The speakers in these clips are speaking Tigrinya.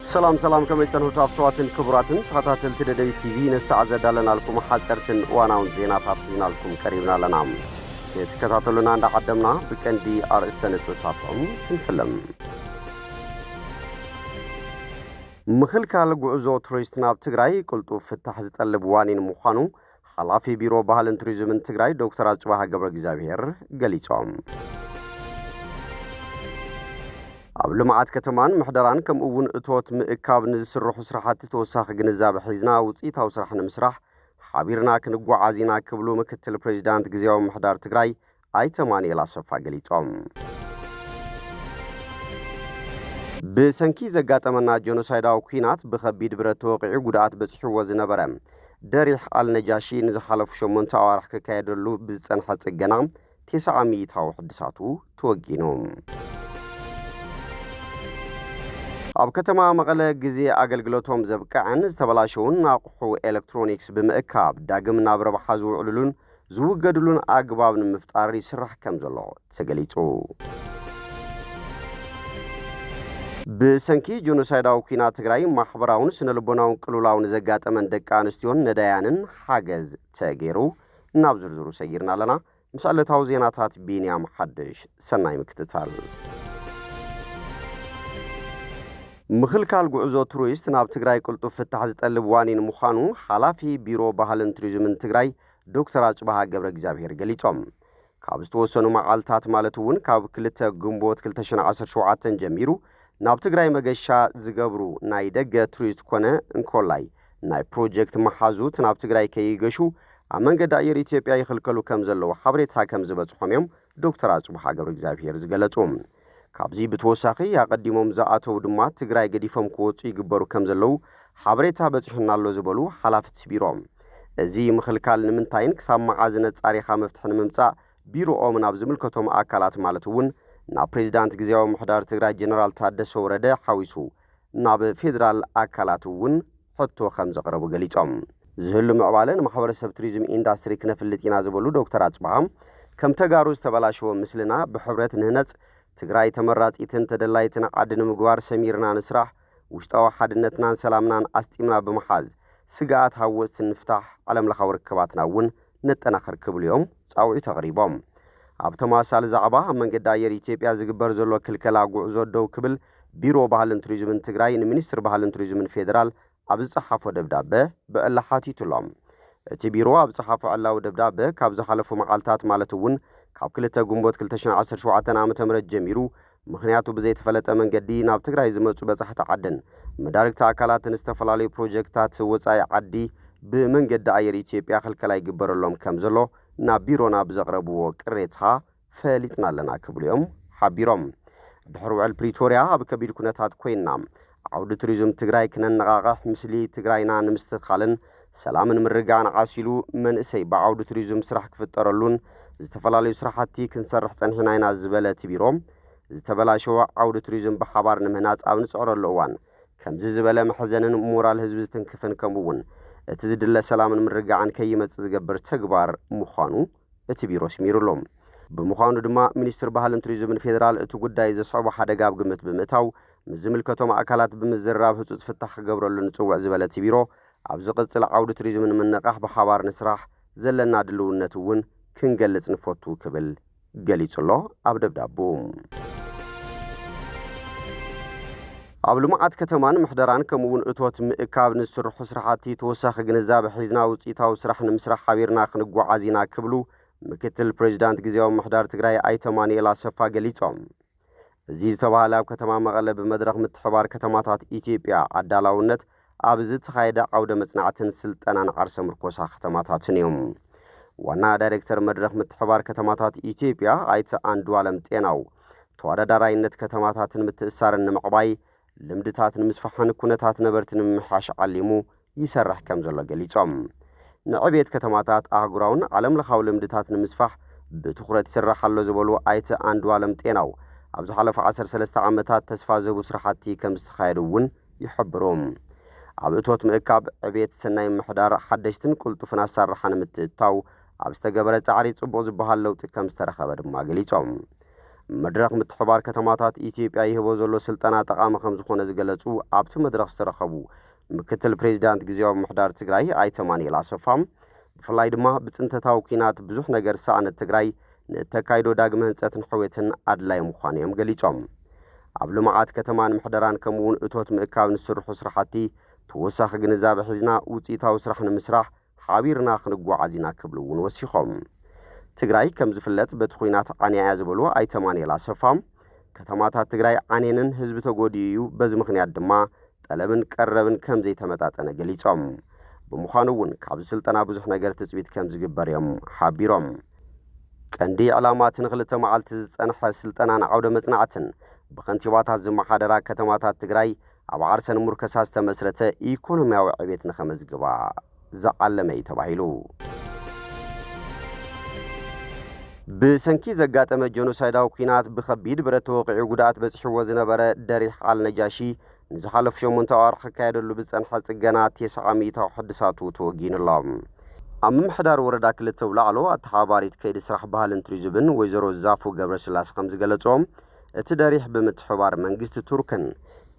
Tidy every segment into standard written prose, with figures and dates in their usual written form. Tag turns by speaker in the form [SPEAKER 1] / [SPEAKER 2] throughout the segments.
[SPEAKER 1] سلام كما يتنهو تافتواتن كبراتن تخطاتل تددي تي في نساعة زدالنا لكم حاجرتن واناون زينات عطفين لكم كريمنا لنام يتكتاتلنا عند عدمنا بكندي أرستنت وتاتهم نفلم مخلك على قعزو توريستنا بتقراي قلتو فتح زتقلب وانين مخانو حلافي بيرو بحالن توريزمن تقراي دكتور أجباها قبر جزابير قليتهم قبل ما عاد كتمان محضران كم أون أتوت مئكاب نزسرح سرحات توساخ جنزاب حزنا وتيتا وسرحنا مسرح حبيرنا كنقوا عازينا كبلو مكتل بريزيدانت جزيو محضر تقراي أي تماني لا صفا قليتهم بسنكي زقات أمنا جونوسايدا وكينات بخبيد براتوقع قدات بسحو وزنبرم داريح النجاشي نزحلف شمون تاوارح كايدرلو بزنحة الجنام 900 حدساتو توقينهم أب كتما مغلا جزي أقلقلتهم زبكعن استبلاشون ناقحو إلكترونيكس بمأكاب داقم نابر بحازو عللون زو قدلون أقباب نمفتاري سرح كمزلو تسقليتو بسنكي جونوسايدا وكينا تقراي محبراون سنلبوناون قلولاون زقات أمن دكانستيون ندايانن حاجز تاقيرو نابزرزرو سيرنا لنا مسألة توزيناتات بينيام حدش سناي مكتتال مخلكال قعزو ترويست ناب تقراي قلتو فتح زتقلب وانين مخانو حلافي بيرو بحالن توريزمن تقراي دكتور أجباها قبر جزابير قليتهم كابستوسنو معالتات مالتون كاب كلتا قنبوت كلتشن 17 جميرو ناب تقراي مقشا زقبرو ناي دقا ترويست كونه انكولاي ناي بروجيكت محازوت ناب تقراي كييقشو عمان قد دائر إثيوبيا يخلقلو كمزلو حبريتها كمزبت حميم دكتور أجباها قبر جزابير زقلتهم كابزي بتوساقي يقدمهم زاعتو دمات تقراي قديفهم كوت يقبرو كمزلو حبريتها بتشحنا اللو زبلو حلافت بيروم ازي مخلكال نمنتاين كسام معازنة تاريخا مفتحن ممتع بيرو اومن ابزملكتهم اكالات مالتون نا بريزيدانت جزيو محدار تقراي جنرال تادسو ورده حويسو ناب فيدرال اكالاتون حطو خمز قربو قليتهم زهلو معبالن محور السبتريزم انداستري كنفلتينا زبلو دكتور أجباهم كم تقاروز تبلاشو مثلنا بحبرت نهنت تقراي تمرات إتن تدلايتنا عدن مقوار سميرنا نسرح وشتاو حدنتنا سلامنا أستيمنا بمحاز سقاات هاوست نفتح على ملخور كباتنا ون نتناخر كبل يوم ساوعي تغريبهم عبتما سال زعبا من قد داير إثيوبيا زقبر زلو كلكلا قعزو دو كبل بيرو بحالن توريزمن تقراي منستر بحالن توريزمن فيدرال عبز صحافو دبدابه بألحاتي تلوم تبيرو عبز صحافو علاو دبدابه كابز حالفو معالتات مالتون كاب كلتا قنبوت كلتشن 17 عامة مرد جميرو مخنياتو بزي تفلت أمن قدي ناب تقراي زمتو بزحت عدن مدارك تاكالات نستفلالي بروجيكتات وصاي عدي بمن قد عير إثيوبيا خلقلاي قبر اللهم كمزلو ناب بيرونا بزغربو قريتها فالتنا لنا كبليوم حابيروم بحروع البريتوريا بكبير كونتات كوينام عودة توريزم تقراي كنن نغاقح مسلي تقراينا نمستقالن سلامن مرقان عاسيلو من اسي بعودة توريزم سرح كفترلون زتفلالي سرحاتي كنسرح سنحناينا الزبالة بيروم زتبلاشوا عودة توريزم بحبار نمهنات أو نسعر اللوان كم زبالة محزنن مورال هزب زتنكفن كمبون اتزد الله سلام من رقعان كيمت زقبر تقبار مخانو اتبيرو سميرو لهم بمخانو دما منستر بحالن توريزم فيدرال اتقود إذا صعب حدا قاب قمت بمتاو مزمل كتوم أكالات بمزراب هتو تفتح قبر اللي نتوع زبالة بيرو عبزقت عودة توريزم من نقاح بحبار نسرح زلنا دلو نتوون كنقلت نفوتو كبل قليت الله أبدب دابوم قبل ما عاد كتمان محضران كمون اتوت مئكاب نسر حسرحاتي توساخ جنزاب حيزنا وطيتا وسرحنا مسرح حبيرنا خنقو عازينا كبلو مكتل بريزيدانت جزيو محضار تقراي اي تماني لا صفا قليتهم زيز تبالا كتمان مغلب مدرخ متحبار كتماتات إثيوبيا عدالاونت أبزت خايدة عودة مصنعتن سلطانا عرس مركوسا ختماتات نيوم وانا دايركتر مدرخ متحبار كتماتات إثيوبيا ايت اندو عالم تيناو توارا داراينت كتماتاتن متأسارن معباي لمدتاتن مسفحان كونتات نبرتن محاش علمو يسرح كمزولا قليتهم نعبيت كتماتات اهقراون عالم لخاو لمدتاتن مسفح بتخرة سرح اللو زبولو ايت اندو عالم تيناو عبز حلف 13 عامتات تسفازبو سرحاتي كمستخايدون يحبروم عبتوت مئكاب عبيت سناي محدار حدشتن قلتو فناسار رحان متتاو عبستقبرت عريت صبو زبوها اللو تكم استرخبر ما قليتهم مدرخ متحبار كتماتات إثيوبيا يهبو زلو سلطنة تقام خمس خونة زغلصو أبت مدرخ استرخبو مكتل بريزيدانت غزيو محدار تግራይ ኣይተማኒ ላሰፋም ብፍላይ ድማ ብጽንተታው ኪናት ብዙሕ ነገር ሳዕነት ትግራይ ንተካይዶ ዳግመ ህንጸትን ሕዌትን ኣድላይ ምዃኑ እዮም ገሊጾም ኣብ ልምዓት ከተማን ምሕደራን ከምኡውን እቶት ምእካብ ንስርሑ ስራሕቲ ተወሳኺ ግንዛቤ ሒዝና ውፅኢታዊ ስራሕ ንምስራሕ ሓቢርና ክንጓዓዝ ኢና ክብሉ እውን ወሲኾም ትግራይ ከም ዝፍለጥ በቲ ኩናት ዓንያ እያ ዝበሉ ኣይተማኒ ላሰፋም ከተማታት ትግራይ ዓኔንን ህዝቢ ተጎዲዩ በዚ ምኽንያት ድማ ጠለብን ቀረብን ከም ዘይተመጣጠነ ገሊጾም ብምዃኑውን ካብ ስልጠና ብዙሕ ነገር ትጽቢት ከም ዝግበር እዮም ሓቢሮም ቀንዲ ዕላማትን ክልተ መዓልቲ ዝጸንሐ ስልጠናን ዓውደ መጽናዕትን ብከንቲባታት ዝመሓደራ ከተማታት ትግራይ ኣብ ዓርሰን ሙርከሳ ዝተመስረተ ኢኮኖሚያዊ ዕቤት ንኸመዝግባ ዝዓለመ እዩ ተባሂሉ ብሰንኪ ዘጋጠመ ጀኖሳይዳዊ ኩናት ብኸቢድ ብረት ተወቂዑ ጉድኣት በጽሕዎ ዝነበረ ደሪሕ አልነጃሺ ንዝሓለፉ 8 ኣዋርሕ ክካየደሉ ብጸንሐ ጽገና 900 ሕድሳቱ ተወጊኑሎም ኣብ ምሕዳር ወረዳ ክልተ ውላዕሎ ኣተሓባሪት ከይዲ ስራሕ ባህልን ቱሪዝምን ወይዘሮ ዛፉ ገብረስላሴ ከም ዝገለጾም እቲ ደሪሕ ብምትሕባር መንግስቲ ቱርክን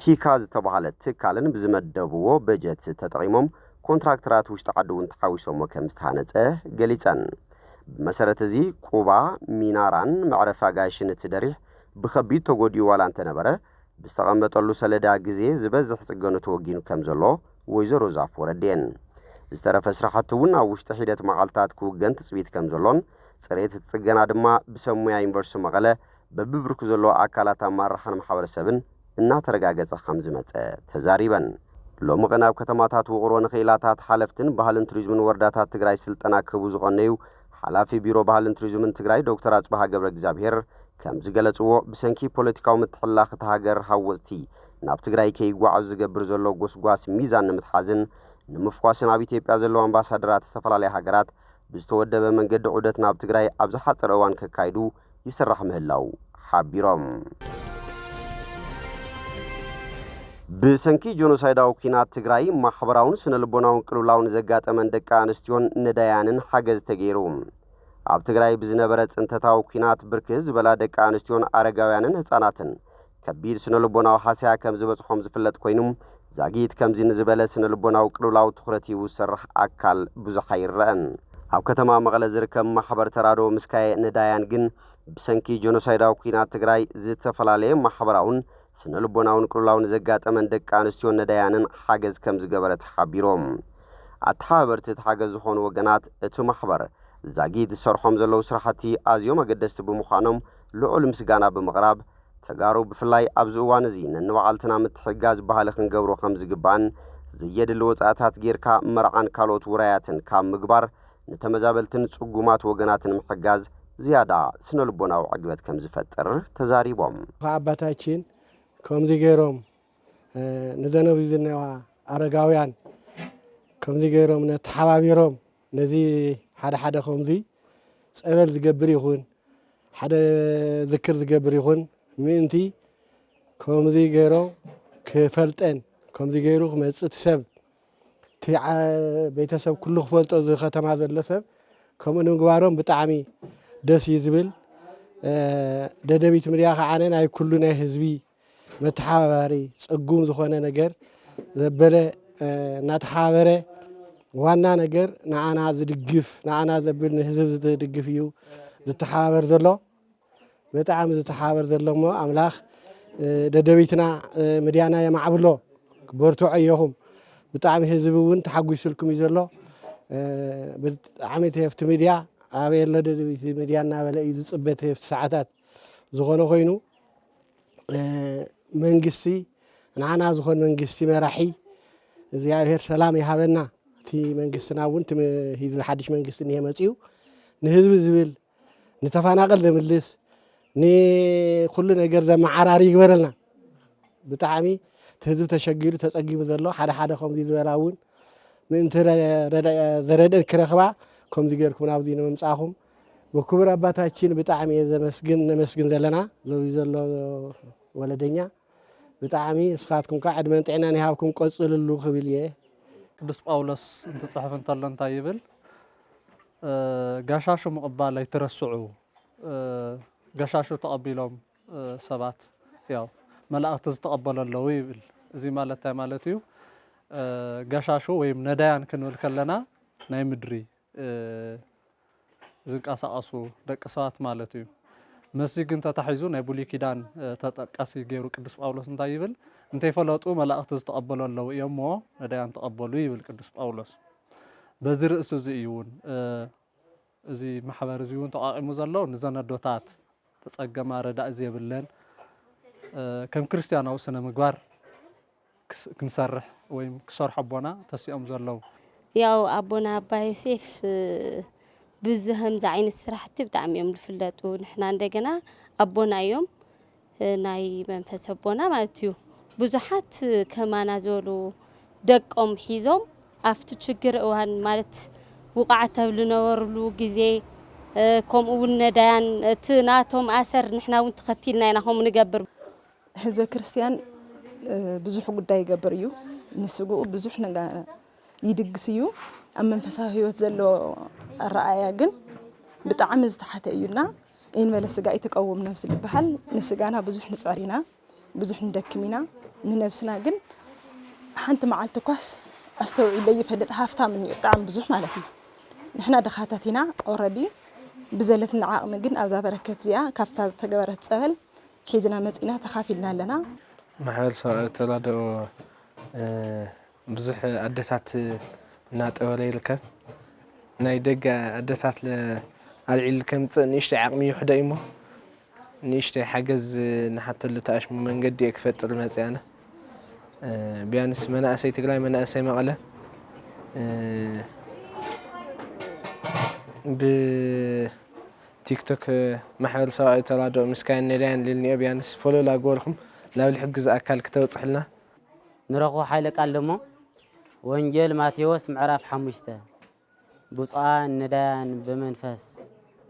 [SPEAKER 1] ቲካ ዝተባሃለ ትካልን ብዝመደብዎ በጀት ተጠቒሞም ኮንትራክተራት ውሽጢ ዓዲ እውን ተሓዊሶሞ ከም ዝተሃነጸ ገሊጸን ብመሰረት እዚ ቁባ ሚናራን መዕረፋ ጋይሽን እቲ ደሪሕ ብኸቢድ ተጎዲኡ ዋላ እንተነበረ ብዝተቐመጠሉ ሰሌዳ ግዜ ዝበዝሕ ጽገኑ ተወጊኑ ከም ዘሎ ወይዘሮ ዛፉ ወረድየን ዝተረፈ ስራሕቲ እውን ኣብ ውሽጢ ሒደት መዓልታት ክውገን ትጽቢት ከም ዘሎን ጽሬት ጽገና ድማ ብሰሙያ ዩኒቨርሲቲ መቐለ በብብርኩ ዘሎ ኣካላት ኣመራርሓን ማሕበረሰብን እናተረጋገጸ ከም ዝመጸ ተዛሪበን ሎሚ ቀን ኣብ ከተማታት ውቕሮ ንኽኢላታት ሓለፍትን ባህልን ቱሪዝምን ወረዳታት ትግራይ ስልጠና ክህቡ ዝቐነዩ ሓላፊ ቢሮ ባህልን ቱሪዝምን ትግራይ ዶክተር አጽባሃ ገብረ እግዚአብሔር ከም ዝገለጽዎ ብሰንኪ ፖለቲካዊ ምትሕልላኽ እቲ ሃገር ሃወፅቲ ናብ ትግራይ ከይጓዓዙ ዝገብር ዘሎ ጎስጓስ ሚዛን ንምትሓዝን ንምፍኳስን ኣብ ኢትዮጵያ ዘለዉ ኣምባሳደራት ዝተፈላለዩ ሃገራት ብዝተወደበ መንገዲ ዑደት ናብ ትግራይ ኣብ ዝሓፀረ እዋን ከካይዱ ይስራሕ ምህላው ሓቢሮም ብሰንኪ ጆኖሳይዳዊ ኩናት ትግራይ ማሕበራውን ስነልቦናውን ቅልውላውን ዘጋጠመን ደቂ ኣንስትዮን ነዳያንን ሓገዝ ተገይሩ ኣብ ትግራይ ብዝነበረ ጽንተታዊ ኩናት ብርክዝ ዝበላ ደቂ ኣንስትዮን ኣረጋውያንን ህፃናትን ከቢድ ስነልቦናዊ ሓስያ ከም ዝበጽሖም ዝፍለጥ ኮይኑ ዛጊት ከምዚ ንዝበለ ስነልቦናዊ ቅልውላዊ ትኹረት ይውስራሕ ኣካል ብዙሕ ኣይረአን ኣብ ከተማ መቐለ ዝርከብ ማሕበር ተራድኦ ምስካየ ነዳያን ግን ብሰንኪ ጆኖሳይዳዊ ኩናት ትግራይ ዝተፈላለየ ማሕበራውን ስነልቦናውን ቅልውላውን ዘጋጠመን ደቂ ኣንስትዮን ነዳያንን ሓገዝ ከም ዝገበረ ተሓቢሮም ኣተሓባበርቲ ተሓገዝ ዝኾኑ ወገናት እቲ ማሕበር ዛጊት ዝሰርሖም ዘለዉ ስራሕቲ ኣዝዮም ኣገደስቲ ብምዃኖም ልዑል ምስጋና ብምቕራብ ተጋሩ ብፍላይ ኣብዚ እዋን እዚ ነንባዓልትና ምትሕጋዝ ባህሊ ክንገብሮ ከም ዝግባእን ዘየድሊ ወጻእታት ጌርካ መርዓን ካልኦት ውራያትን ካብ ምግባር ንተመዛበልትን ጽጉማት ወገናትን ምሕጋዝ ዝያዳ ስነልቦናዊ ዕግበት ከም ዝፈጥር ተዛሪቦም
[SPEAKER 2] አባታችን ከምዚ ገይሮም ንዘነብ ዝነዋ አረጋውያን ከምዚ ገይሮም ነተሓባቢሮም ነዚ ሓደ ከምዚ ጸበል ዝገብር ይኹን ሓደ ዝክር ዝገብር ይኹን ምእንቲ ከምዚ ገይሮ ክፈልጠን ከምዚ ገይሩ ክመጽእ ሰብ ቤተሰብ ኩሉ ክፈልጦ እዚ ከተማ ዘሎ ሰብ ከምኡ ንምግባሮም ብጣዕሚ ደስ ይዝብል ደደቢት ሚድያ ከዓነ ናይ ኩሉ ናይ ህዝቢ መተሓባባሪ ጽጉም ዝኾነ ነገር ዘበለ እናተሓባበረ ዋና ነገር ንኣና ዝድግፍ ንኣና ዘብል ንህዝብ ዝድግፍ እዩ ዝተሓባበር ዘሎ በጣዕሚ ዝተሓባበር ዘሎ እሞ ኣምላኽ ደደቢትና ሚድያና የማዕብሎ ክበርትዑ እየኹም ብጣዕሚ ህዝቢ እውን ተሓጒሱልኩም እዩ ዘሎ ብጣዕሚ ተፍቲ ሚድያ ኣብ የለ ደደቢት ሚድያ እናበለ እዩ ዝጽበት ተፍቲ ሰዓታት ዝኾነ ኮይኑ መንግስቲ ንዓና ዝኾን መንግስቲ መራሒ እግዚአብሔር ሰላም ይሃበና እቲ መንግስትና እውን ቲ ሓድሽ መንግስቲ እንሄ መጽኡ ንህዝቢ ዝብል ንተፈናቀል ዘምልስ ንኩሉ ነገር ዘመዓራሪ ይግበረልና ብጣዕሚ ህዝቢ ተሸጊሉ ተጸጊሙ ዘሎ ሓደ ከምዚ ዝበላ እውን ምእንቲ ዘረደን ክረኽባ ከምዚ ገርኩም ናብዚ ንምምጻኹም ብክቡር አባታችን ብጣዕሚ ነመስግን ዘለና ዘሎ ወለደኛ ብጣዕሚ እስኻትኩም ከዓ ዕድመን ጥዕናን ይሃብኩም ቆጽልሉ ክብል እየ
[SPEAKER 3] ቅዱስ ጳውሎስ እንትጽሕፍ እንተሎ እንታይ ይብል ጋሻሹ ምቕባል ኣይትረስዑ ገሻሹ ተቀቢሎም ሰባት ያው መላእክት ዝተቀበለለው ይብል እዚ ማለት ማለት እዩ ገሻሹ ወይም ነዳያን ክንብል ከለና ናይ ምድሪ ዝንቀሳቀሱ ደቂ ሰባት ማለት እዩ መስጂ ግን ተታሒዙ ናይ ብሉይ ኪዳን ተጠቃሲ ገይሩ ቅዱስ ጳውሎስ እንታይ ይብል እንተይፈለጡ መላእክት ዝተቀበለለው እዮም ሞ ነዳያን ተቀበሉ ይብል ቅዱስ ጳውሎስ በዚ ርእሱ እዚ እውን እዚ ማሕበር እዚ እውን ተቃቂሙ ዘሎ ንዘነዶታት ተጸገማ ረዳእ ዘይብለን ከም ክርስቲያናዊ ስነ ምግባር ክንሰርሕ ወይም ክሰርሕ አቦና ተሲኦም ዘለው
[SPEAKER 4] ያው አቦና አባ ዮሴፍ ብዝህም ዛይነት ስራሕቲ ብጣዕሚ እዮም ዝፍለጡ ንሕና እንደገና አቦና እዮም ናይ መንፈስ አቦና ማለት እዩ ብዙሓት ከማና ዘሉ ደቆም ሒዞም አፍቱ ችግር እዋን ማለት ውቃዓት ተብሉ ነበርሉ ግዜ ከምኡውን ነዳያን እቲ ናቶም አሰር ንሕና እውን ተኸቲልና ኢና ከም ንገብር
[SPEAKER 5] ህዝበ ክርስቲያን ብዙሕ ጉዳይ ይገብር እዩ ንስጉኡ ብዙሕ ነገር ይድግስ እዩ ኣብ መንፈሳዊ ህይወት ዘሎ ኣረኣያ ግን ብጣዕሚ ዝተሓተ እዩና ኢንበለ ስጋ ይተቀውም ነፍስ ዝበሃል ንስጋና ብዙሕ ንፀሪና ብዙሕ ንደክሚና ንነፍስና ግን ሓንቲ መዓልቲ ኳስ ኣስተውዒለ ይፈልጥ ሃፍታም እዩ ብጣዕሚ ብዙሕ ማለት እዩ ንሕና ደኻታት ኢና ኦልሬዲ ብዘለትና ዓቕሚ ግን ኣብዛ በረከት እዚኣ ካብታ ዝተገበረት ፀበል ሒዝና መፂና ተኻፊልና ኣለና
[SPEAKER 6] ማሕበር ሰብኣዊ ተራድኦ ብዙሕ ኣደታት እናጠወለ ይርከብ ናይ ደገ ኣደታት ኣልዒል ከምፅእ ንእሽተይ ዓቕሚ ይውሕደ እሞ ንእሽተይ ሓገዝ ንሓተሉ ተኣሽሙ መንገዲ እየ ክፈጥር መፅእ ኣነ ቢያንስ መናእሰይ ትግራይ መናእሰይ መቐለ ብቲክቶክ ማሕበር ሰብኣዊ ተራድኦ ምስካየን ነዳያን ልልኒኦ ቢያንስ ፎሎ ላግበርኩም ላብ ልሕግዝ ኣካል ክተውፅሕልና
[SPEAKER 7] ንረኽቦ ሓይለ ቃል ደሞ ወንጌል ማቴዎስ ምዕራፍ 5 ብፁዓን ነዳያን በመንፈስ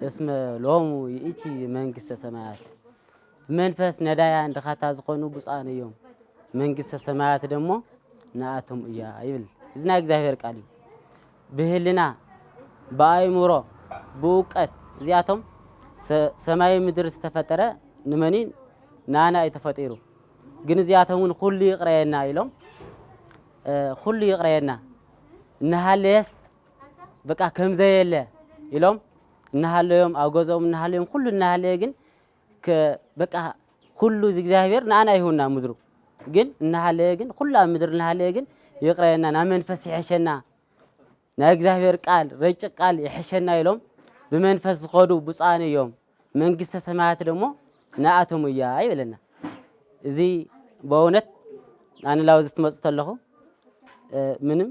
[SPEAKER 7] እስመ ሎሙ ይእቲ መንግስተ ሰማያት በመንፈስ ነዳያን ድኻታ ዝኾኑ ብፁዓን እዮም መንግስተ ሰማያት ደሞ ንኣቶም እያ ይብል እዝና እግዚአብሔር ቃል እዩ ብህልና በአይሙሮ በእውቀት እዚኣቶም ሰማይ ምድር ዝተፈጠረ ንመኒ ናና የተፈጠሩ ግን እዚኣቶም ሁሉ ይቅረየና ኢሎም ሁሉ ይቅረየና እናሃለየስ በቃ ከምዘየለ ኢሎም እናሃለዮም አውገዞም እናሃለዮም ሁሉ እናሃለየ ግን በቃ ሁሉ እግዚአብሔር ናና ይሁንና ምድሩ ግን እናሃለየ ግን ሁሉ ምድር እናሃለየ ግን ይቅረየና ና መንፈስ ይሕሸና ና እግዚአብሔር ቃል ረጭ ቃል ይሕሸና ኢሎም በመንፈስ ዝኸዱ ብፁዓን እዮም መንግስተ ሰማያት ደሞ ንኣቶም እያ ይብለና እዚ በእውነት ኣነ ላው ዝትመጽ ተለኹ ምንም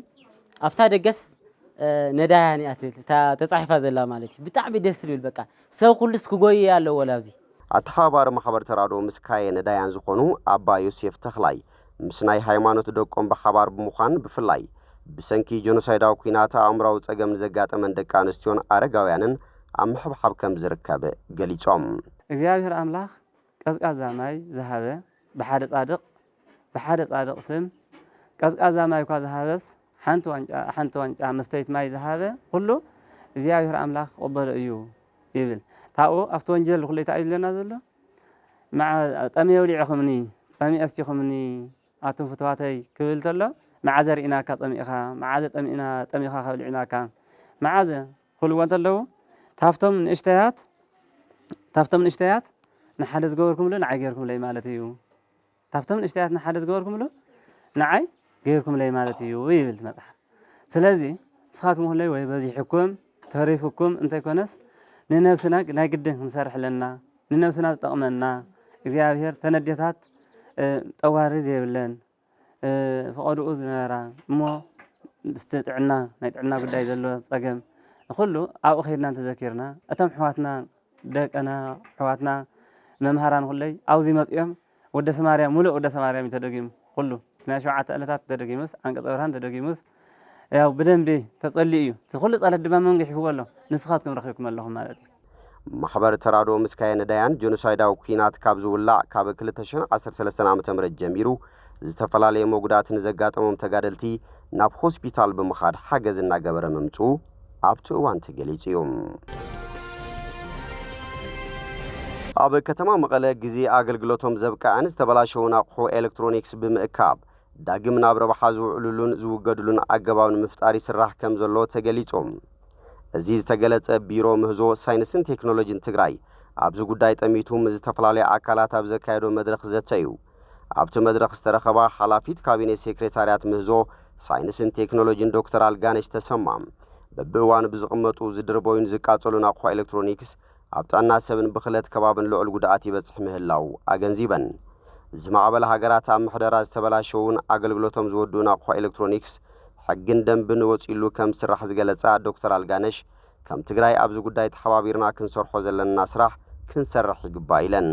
[SPEAKER 7] ኣፍታ ደገስ ነዳያን ያትል ተጻሒፋ ዘላ ማለት ብጣዕሚ ደስ ይብል በቃ ሰው ሁሉስ ክጎይ ያለው ወላዚ
[SPEAKER 1] አተኻባሪ ማሕበር ተራድኦ ምስካየ ነዳያን ዝኾኑ አባ ዮሴፍ ተኽላይ ምስ ናይ ሃይማኖት ደቆም ብሓባር ብምዃን ብፍላይ ብሰንኪ ጀኖሳይዳዊ ኩናት ኣእምራዊ ፀገም ዘጋጠመን ደቂ ኣንስትዮን ኣረጋውያንን ኣብ ምሕብሓብ ከም ዝርከብ ገሊፆም
[SPEAKER 8] እግዚአብሔር ኣምላኽ ቀዝቃዛ ማይ ዝሃበ ብሓደ ጻድቕ ስም ቀዝቃዛ ማይ ኳ ዝሃበስ ሓንቲ ዋንጫ መስተይት ማይ ዝሃበ ኩሉ እግዚአብሔር ኣምላኽ ቅበሎ እዩ ይብል ታኡ ኣብቲ ወንጀል ኩሉ ይታይለና ዘሎ مع طمي وليعخمني طمي أستيخمني أتم فتواتي كل تلا معذر إنا كطمي إخا معذر طمي إنا طمي إخا خبل إنا كان معذر كل وانت لو تفتم من اشتيات نحدث جوركم له نعي غيركم لي مالتيو تفتم من اشتيات نحدث جوركم له نعي غيركم لي مالتيو ويبلت مدح سلازي سخاتمه لي وي بزي حكم تعريفكم انت كونس ننفسنا ناقده نسرح لنا ننفسنا تطقمنا እግዚአብሔር ተነደታት ጠዋሪ ዘይብለን ፈቀዱ ዝነራ እሞ استطعنا نطعنا ጉዳይ ዘሎ ፀገም ኩሉ ኣብ ኸይድና ተዘኪርና እቶም ሕዋትና ደቀና ሕዋትና መምሃራን ሁለይ ኣብዚ መጽኦም ወደ ሰማርያ ሙሉእ ወደ ሰማርያ ተደጊም ኩሉ ናይ 7 ዕለታት ተደጊሙስ አንቀጽ ብርሃን ተደጊሙስ ያው በደንብ ተጸልዩ ኩሉ ጸሎት ድማ መንገ ይሕወሎ ንስኻትኩም ረኺብኩም ኣለኹም ማለት እዩ
[SPEAKER 1] ማሕበር ተራድኦ ምስካየ ነዳያን ጀኖሳይዳዊ ኩናት ካብ ዝውላዕ ካብ 2013 ዓ.ም ጀሚሩ ዝተፈላለዩ መጉዳትን ዘጋጠሞም ተጋደልቲ ናብ ሆስፒታል ብምኻድ ሓገዝ እናገበረ መምፁ ኣብቲ እዋን ተገሊጹ እዩ። ኣብ ከተማ መቐለ ግዜ ኣገልግሎቶም ዘብቃዕን ዝተበላሸውን ኣቑሑ ኤሌክትሮኒክስ ብምእካብ ዳግም ናብ ረብሓ ዝውዕሉሉን ዝውገድሉን ኣገባብ ንምፍጣር ይስራሕ ከም ዘሎ ተገሊጾም እዚ ዝተገለጸ ቢሮ ምህዞ ሳይንስን ቴክኖሎጂን ትግራይ ኣብዚ ጉዳይ ጠሚቱ ዝተፈላለዩ ኣካላት ኣብ ዘካየዶ መድረኽ ዘተዩ ኣብቲ መድረኽ ዝተረኸባ ሓላፊት ካቢኔ ሴክሬታርያት ምህዞ ሳይንስን ቴክኖሎጂን ዶክተር ኣልጋነሽ ተሰማ በብእዋኑ ብዝቕመጡ ዝድርበዩን ዝቃጸሉን ኣቑሑ ኤሌክትሮኒክስ ኣብ ጥዕና ሰብን ብኽለት ከባብን ልዑል ጉድኣት ይበጽሕ ምህላው ኣገንዚበን ዝማዕበል ሃገራት ኣብ ምሕደራ ዝተበላሸውን ኣገልግሎቶም ዝወዱን ኣቑሑ ኤሌክትሮኒክስ ሕግን ደንብን ወፂሉ ከም ስራሕ ዝገለጸ ዶክተር ኣልጋነሽ ከም ትግራይ ኣብዚ ጉዳይ ተሓባቢርና ክንሰርሖ ዘለና ስራሕ ክንሰርሕ ይግባእ ኢለን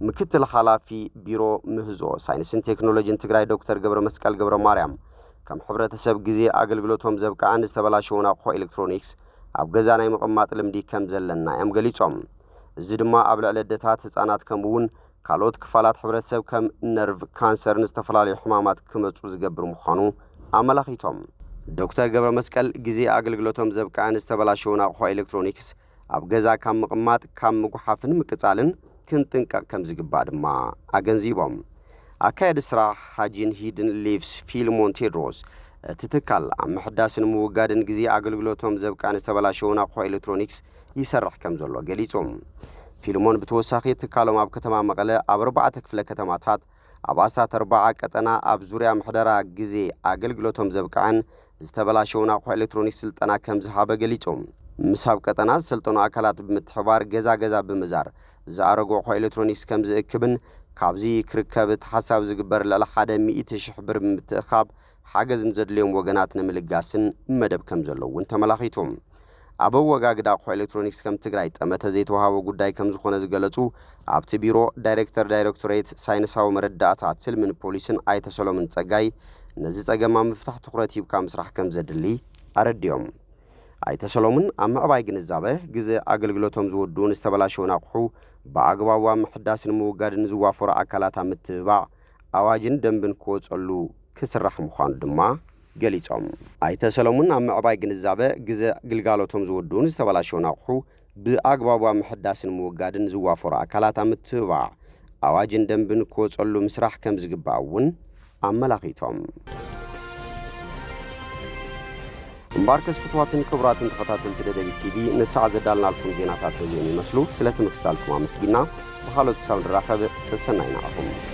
[SPEAKER 1] ምክትል ሓላፊ ቢሮ ምህዞ ሳይንስን ቴክኖሎጂን ትግራይ ዶክተር ገብረ መስቀል ገብረ ማርያም ከም ሕብረተሰብ ግዜ ኣገልግሎቶም ዘብቃዕን ዝተበላሸውን ኣቑሑ ኤሌክትሮኒክስ ኣብ ገዛ ናይ ምቕማጥ ልምዲ ከም ዘለና እዮም ገሊጾም እዚ ድማ ኣብ ልዕሊ ኣዴታት ህጻናት ከምኡውን ካልኦት ክፋላት ሕብረተሰብ ከም ነርቭ ካንሰርን ዝተፈላለዩ ሕማማት ክመጹ ዝገብር ምዃኑ ኣመላኺቶም ዶክተር ገብረ መስቀል ግዜ ኣገልግሎቶም ዘብቃዕን ዝተበላሸውን ኣቑሑ ኤሌክትሮኒክስ ኣብ ገዛ ካብ ምቕማጥ ካብ ምጉሓፍን ምቅጻልን ክንጥንቀቕ ከም ዝግባእ ድማ ኣገንዚቦም ኣካየዲ ስራሕ ሃጂን ሂድን ሊቭስ ፊልሞን ቴድሮስ ትትካል ኣብ ምሕዳስን ምውጋድን ግዜ ኣገልግሎቶም ዘብቃዕን ዝተበላሸውን ኣቑሑ ኤሌክትሮኒክስ ይሰርሕ ከም ዘሎ ገሊጾም ፊልሞን ብተወሳኺ ትካሎም ኣብ ከተማ መቐለ ኣብ 4 ክፍለ ከተማታት ኣብ ኣስታት 4 ቀጠና ኣብ ዙርያ ምሕደራ ግዜ ኣገልግሎቶም ዘብቃዕን ዝተበላሸውን ኣቑሑ ኤሌክትሮኒክስ ስልጠና ከም ዝሃበ ገሊጾም ምሳብ ቀጠና ዝሰልጠኑ ኣካላት ብምትሕባር ገዛ ገዛ ብምዛር ዝኣረጉ ኣቑሑ ኤሌክትሮኒክስ ከም ዝእክብን ካብዚ ክርከብ ተሓሳብ ዝግበር ልዕሊ 100,000 ብር ብምትእኻብ ሓገዝን ዘድልዮም ወገናት ንምልጋስን መደብ ከም ዘለዎ እውን ተመላኺቶም ኣብ ወጋግዳ ኣቑሑ ኤሌክትሮኒክስ ከም ትግራይ ጠመተ ዘይተዋሃቦ ጉዳይ ከም ዝኾነ ዝገለጹ ኣብቲ ቢሮ ዳይሬክቶሬት ሳይንሳዊ መረዳእታት ስልምን ፖሊስን ኣይተ ሰሎምን ጸጋይ ነዚ ጸገማ ምፍታሕ ትኹረት ሂብካ ምስራሕ ከም ዘድሊ ኣረድዮም ኣይተ ሰሎምን ኣብ ምዕባይ ግንዛበ ግዜ ኣገልግሎቶም ዝወዱን ዝተበላሸውን ኣቑሑ ብኣግባቡ ምሕዳስን ምውጋድን ዝዋፈሩ ኣካላት ምትብባዕ ኣዋጅን ደንብን ክወጸሉ ክስራሕ ምዃኑ ድማ ገሊጾም ኣይተ ሰሎምን ኣብ ምዕባይ ግንዛበ ግዜ ግልጋሎቶም ዝወዱን ዝተበላሸውን ኣቑሑ ብኣግባቡ ምሕዳስን ምውጋድን ዝዋፈሩ ኣካላት ምትብባዕ ኣዋጅን ደንብን ክወጸሉ ምስራሕ ከም ዝግባእ እውን ኣመላኺቶም እምባርከስ ፍትዋትን ክቡራትን ተኸታተልቲ ደደቢት ቲቪ ንሰዓት ዘዳልናልኩም ዜናታት የሚመስሉ ስለ ትምክታልኩም ኣመስጊና ብኻልኦት ክሳብ ንራኸብ ሰሰናይና ኢኹም